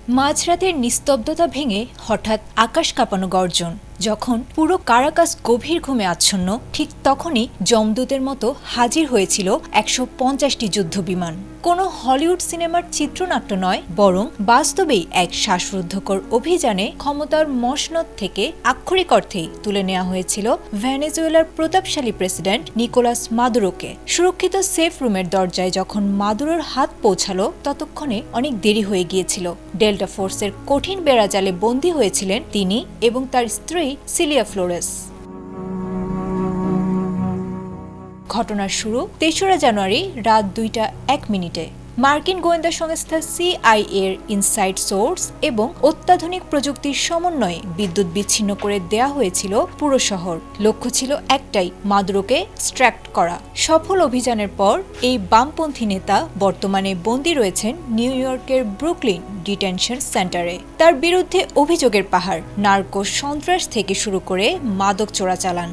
মাঝরাতের নিস্তব্ধতা ভেঙে হঠাৎ আকাশ কাঁপানো গর্জন। যখন পুরো কারাকাস গভীর ঘুমে আচ্ছন্ন, ঠিক তখনই যমদূতের মতো হাজির হয়েছিল ১৫০টি যুদ্ধবিমান। কোনো হলিউড সিনেমার চিত্রনাট্য নয়, বরং বাস্তবেই এক শ্বাসরুদ্ধকর অভিযানে ক্ষমতার মসনদ থেকে আক্ষরিক অর্থেই তুলে নেওয়া হয়েছিল ভেনেজুয়েলার প্রতাপশালী প্রেসিডেন্ট নিকোলাস মাদুরোকে। সুরক্ষিত সেফ রুমের দরজায় যখন মাদুরোর হাত পৌঁছালো, ততক্ষণে অনেক দেরি হয়ে গিয়েছিল। ডেল্টা ফোর্সের কঠিন বেড়াজালে বন্দী হয়েছিলেন তিনি এবং তার স্ত্রী সিলিয়া ফ্লোরেস। ঘটনার শুরু ৩রা জানুয়ারি রাত ২টা ১ মিনিটে। মার্কিন গোয়েন্দা সংস্থা CIA এর ইনসাইড সোর্স এবং অত্যাধুনিক প্রযুক্তির সমন্বয়ে বিদ্যুৎ বিচ্ছিন্ন করে দেয়া হয়েছিল পুরো শহর। লক্ষ্য ছিল একটাই, মাদুরোকে স্ট্র্যাক্ট করা। সফল অভিযানের পর এই বামপন্থী নেতা বর্তমানে বন্দী রয়েছেন নিউ ইয়র্কের ব্রুকলিন ডিটেনশন সেন্টারে। তার বিরুদ্ধে অভিযোগের পাহাড়, নার্কো সন্ত্রাস থেকে শুরু করে মাদক চোরাচালান।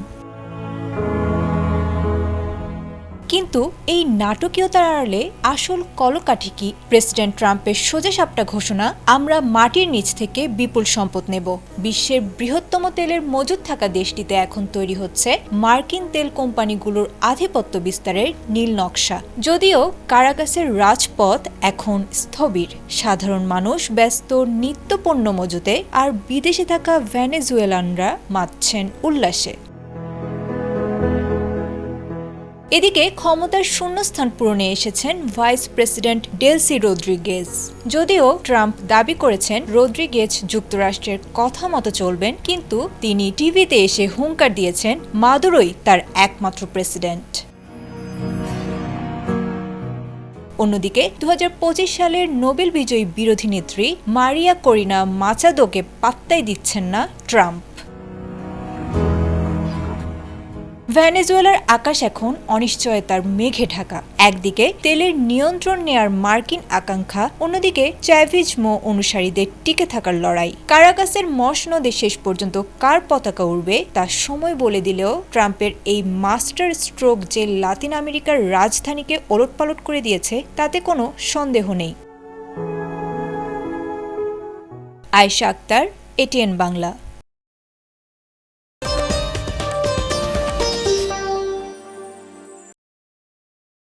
কিন্তু এই নাটকীয়তার আড়ালে আসল কলকাঠি কি? প্রেসিডেন্ট ট্রাম্পের সোজাসাপটা ঘোষণা, আমরা মাটির নিচ থেকে বিপুল সম্পদ নেব। বিশ্বের বৃহত্তম তেলের মজুদ থাকা দেশটিতে এখন তৈরি হচ্ছে মার্কিন তেল কোম্পানিগুলোর আধিপত্য বিস্তারের নীল নকশা। যদিও কারাকাসের রাজপথ এখন স্থবির, সাধারণ মানুষ ব্যস্ত নিত্য পণ্য মজুতে, আর বিদেশে থাকা ভেনেজুয়েলানরা মাতছেন উল্লাসে। এদিকে ক্ষমতার শূন্যস্থান পূরণে এসেছেন ভাইস প্রেসিডেন্ট ডেলসি রদ্রিগেজ। যদিও ট্রাম্প দাবি করেছেন রদ্রিগেজ যুক্তরাষ্ট্রের কথা মতো চলবেন, কিন্তু তিনি টিভিতে এসে হুঙ্কার দিয়েছেন মাদুরোই তার একমাত্র প্রেসিডেন্ট। অন্যদিকে ২০২৫ সালের নোবেল বিজয়ী বিরোধী নেত্রী মারিয়া করিনা মাচাদোকে পাত্তাই দিচ্ছেন না ট্রাম্প। ভেনেজুয়েলার আকাশ এখন অনিশ্চয়তার মেঘে ঢাকা। একদিকে তেলের নিয়ন্ত্রণ নেয়ার মার্কিন আকাঙ্ক্ষা, অন্যদিকে চ্যাভিজমো অনুসারীদের টিকে থাকার লড়াই। কারাকাসের মসনদে শেষ পর্যন্ত কার পতাকা উড়বে তা সময় বলে দিলেও ট্রাম্পের এই মাস্টার স্ট্রোক যে লাতিন আমেরিকার রাজধানীকে ওলটপালট করে দিয়েছে তাতে কোনো সন্দেহ নেই। আয়েশা আক্তার, ATN বাংলা।